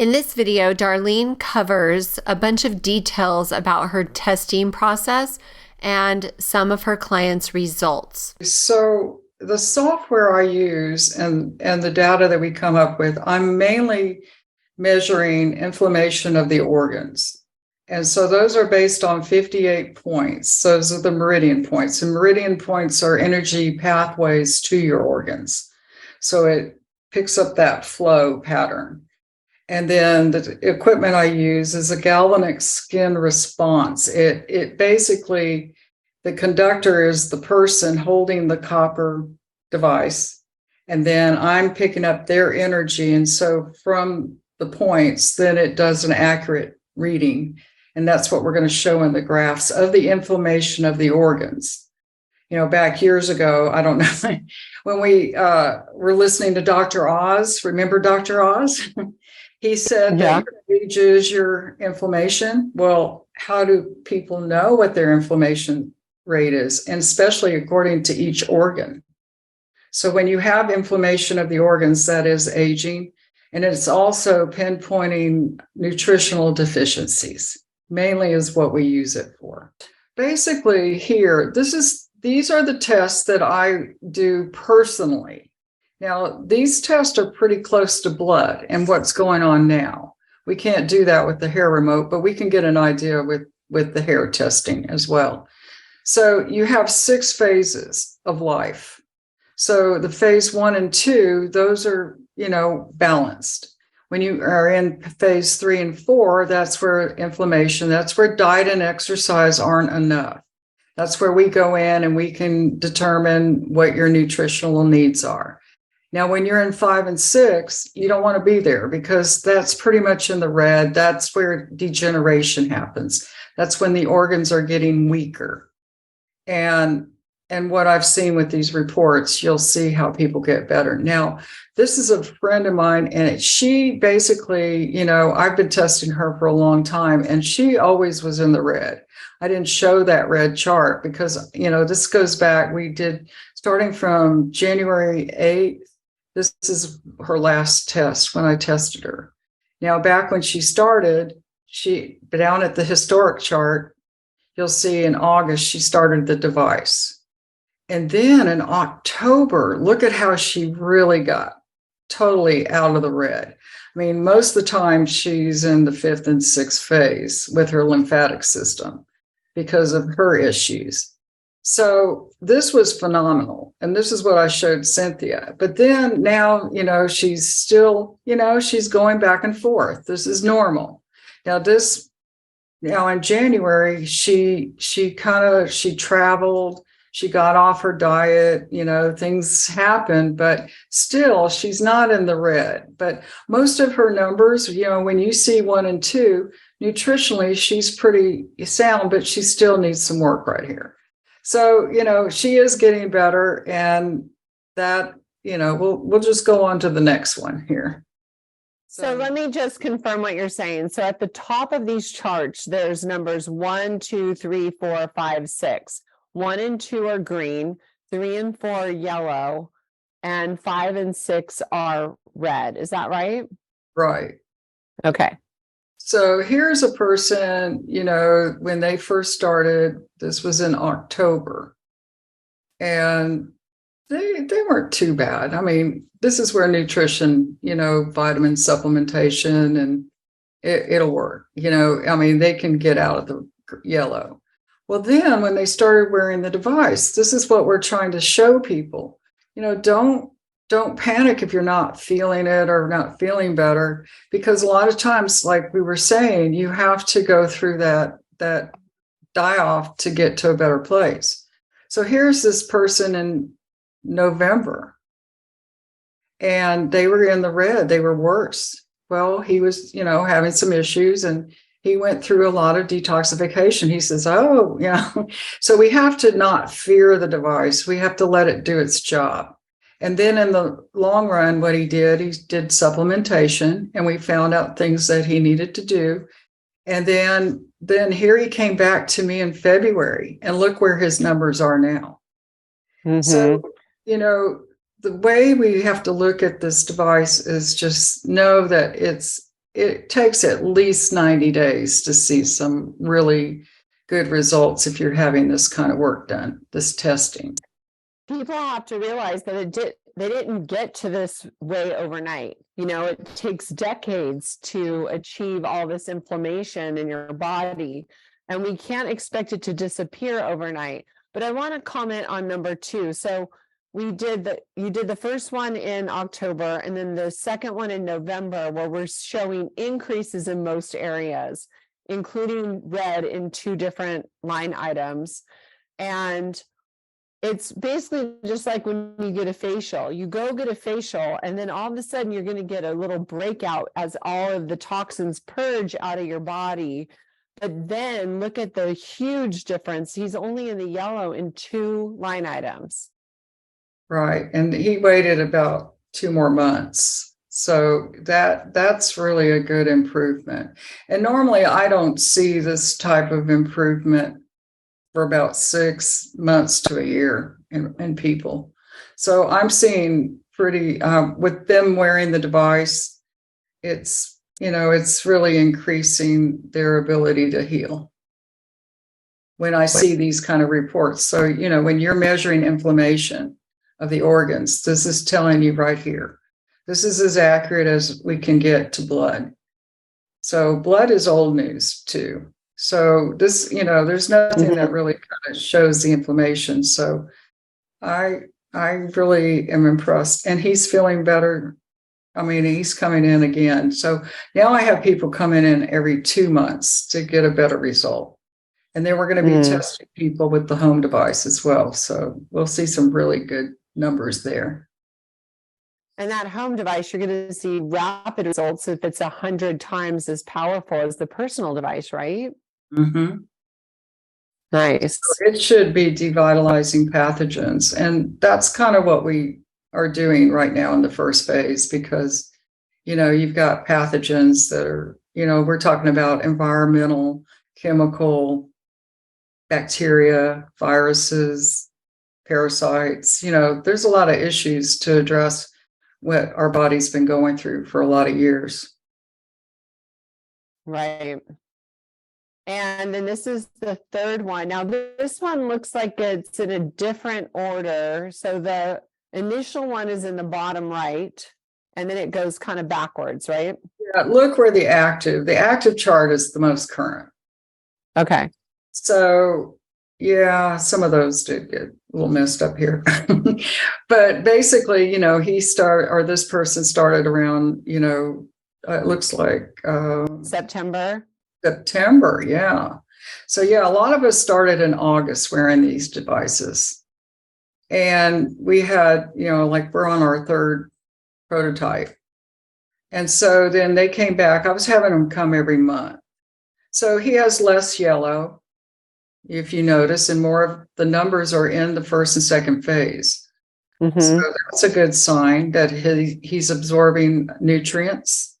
In this video, Darlene covers a bunch of details about her testing process and some of her clients' results. So the software I use and the data that we come up with, I'm mainly measuring inflammation of the organs. And so those are based on 58 points. Those are the meridian points. And meridian points are energy pathways to your organs. So it picks up that flow pattern. And then the equipment I use is a galvanic skin response. It basically, the conductor is the person holding the copper device, and then I'm picking up their energy. And so from the points, then it does an accurate reading. And that's what we're going to show in the graphs of the inflammation of the organs. You know, back years ago, I don't know, when we were listening to Dr. Oz, remember Dr. Oz? He said that your age is your inflammation. Well, how do people know what their inflammation rate is? And especially according to each organ. So when you have inflammation of the organs, that is aging, and it's also pinpointing nutritional deficiencies, mainly is what we use it for. Basically here, these are the tests that I do personally. Now, these tests are pretty close to blood and what's going on now. We can't do that with the hair remote, but we can get an idea with the hair testing as well. So you have 6 phases of life. So the phase 1 and 2, those are, balanced. When you are in phase 3 and 4, that's where inflammation, that's where diet and exercise aren't enough. That's where we go in and we can determine what your nutritional needs are. Now, when you're in 5 and 6, you don't want to be there because that's pretty much in the red. That's where degeneration happens. That's when the organs are getting weaker. And what I've seen with these reports, you'll see how people get better. Now, this is a friend of mine, and she basically, I've been testing her for a long time, and she always was in the red. I didn't show that red chart because, this goes back, we did starting from January 8th. This is her last test when I tested her. Now, back when she started, down at the historic chart, you'll see in August, she started the device. And then in October, look at how she really got totally out of the red. I mean, most of the time she's in the 5th and 6th phase with her lymphatic system because of her issues. So this was phenomenal. And this is what I showed Cynthia. But then now, she's still, she's going back and forth. This is normal. Now in January, she traveled, she got off her diet, things happened, but still she's not in the red. But most of her numbers, when you see 1 and 2, nutritionally, she's pretty sound, but she still needs some work right here. So, she is getting better, and that, we'll just go on to the next one here. So let me just confirm what you're saying. So at the top of these charts, there's numbers 1, 2, 3, 4, 5, 6. 1 and 2 are green, 3 and 4 are yellow, and 5 and 6 are red. Is that right? Right. Okay. So here's a person, when they first started, this was in October, and they weren't too bad. I mean, this is where nutrition, vitamin supplementation, and it'll work. They can get out of the yellow. Well, then when they started wearing the device, this is what we're trying to show people. Don't panic if you're not feeling it or not feeling better, because a lot of times, like we were saying, you have to go through that die off to get to a better place. So here's this person in November, and they were in the red. They were worse. Well, he was, having some issues, and he went through a lot of detoxification. He says, so we have to not fear the device. We have to let it do its job. And then in the long run, what he did supplementation, and we found out things that he needed to do. And then here he came back to me in February, and look where his numbers are now. Mm-hmm. So, the way we have to look at this device is just know that it's it takes at least 90 days to see some really good results if you're having this kind of work done, this testing. People have to realize that they didn't get to this way overnight. You know, it takes decades to achieve all this inflammation in your body, and we can't expect it to disappear overnight. But I want to comment on number 2. So you did the first one in October, and then the second one in November, where we're showing increases in most areas, including red in 2 different line items. And it's basically just like when you get a facial. You go get a facial, and then all of a sudden you're going to get a little breakout as all of the toxins purge out of your body. But then look at the huge difference. He's only in the yellow in 2 line items. Right. And he waited about 2 more months. So that's really a good improvement. And normally I don't see this type of improvement for about 6 months to a year in people. So I'm seeing pretty, with them wearing the device, it's really increasing their ability to heal when I see these kind of reports. So, when you're measuring inflammation of the organs, this is telling you right here. This is as accurate as we can get to blood. So blood is old news too. So this, there's nothing that really kind of shows the inflammation. So I really am impressed, and he's feeling better. I mean, he's coming in again. So now I have people coming in every 2 months to get a better result. And then we're going to be testing people with the home device as well. So we'll see some really good numbers there. And that home device, you're going to see rapid results if it's 100 times as powerful as the personal device, right? Mm-hmm. Nice. So it should be devitalizing pathogens. And that's kind of what we are doing right now in the first phase, because, you've got pathogens that are, we're talking about environmental, chemical, bacteria, viruses, parasites. There's a lot of issues to address what our body's been going through for a lot of years. Right. And then this is the third one. Now, this one looks like it's in a different order. So the initial one is in the bottom right, and then it goes kind of backwards, right? Yeah, look where the active chart is the most current. Okay. So, yeah, some of those did get a little messed up here. But basically, this person started around, it looks like September. Yeah. So, yeah, a lot of us started in August wearing these devices. And we had, we're on our 3rd prototype. And so then they came back. I was having them come every month. So he has less yellow, if you notice, and more of the numbers are in the first and second phase. Mm-hmm. So that's a good sign that he's absorbing nutrients.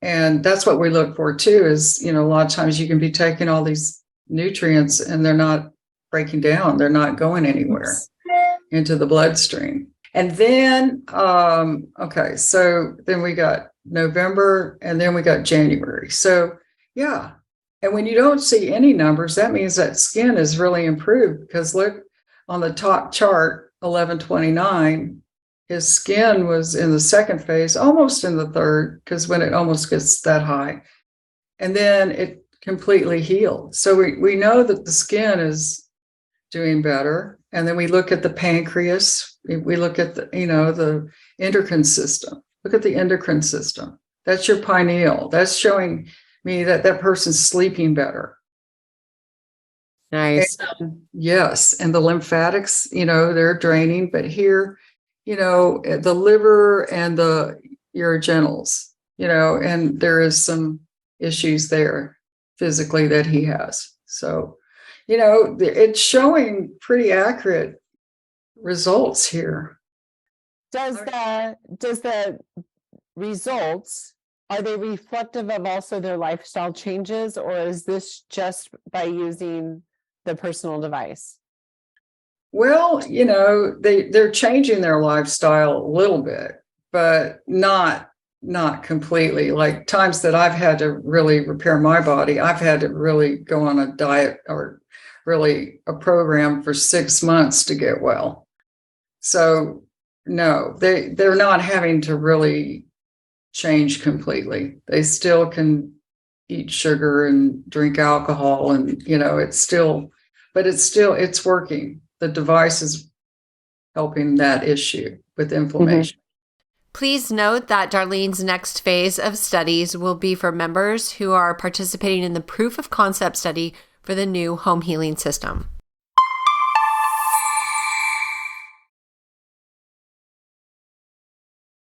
And that's what we look for too, is, a lot of times you can be taking all these nutrients and they're not breaking down. They're not going anywhere into the bloodstream. And then, so then we got November, and then we got January. So, yeah. And when you don't see any numbers, that means that skin is really improved, because look on the top chart, 1129, his skin was in the second phase, almost in the third, because when it almost gets that high, and then it completely healed. So we know that the skin is doing better. And then we look at the pancreas, we look at the endocrine system. Look at the endocrine system. That's your pineal. That's showing me that person's sleeping better. Nice. And, yes. And the lymphatics, they're draining, but here, the liver and the urogenials, and there is some issues there physically that he has. So, it's showing pretty accurate results here. Does the results, are they reflective of also their lifestyle changes, or is this just by using the personal device? Well, they're changing their lifestyle a little bit, but not not completely. Like times that I've had to really repair my body, I've had to really go on a diet or really a program for 6 months to get well. So no, they're not having to really change completely. They still can eat sugar and drink alcohol, and it's working. The device is helping that issue with inflammation. Please note that Darlene's next phase of studies will be for members who are participating in the proof of concept study for the new home healing system.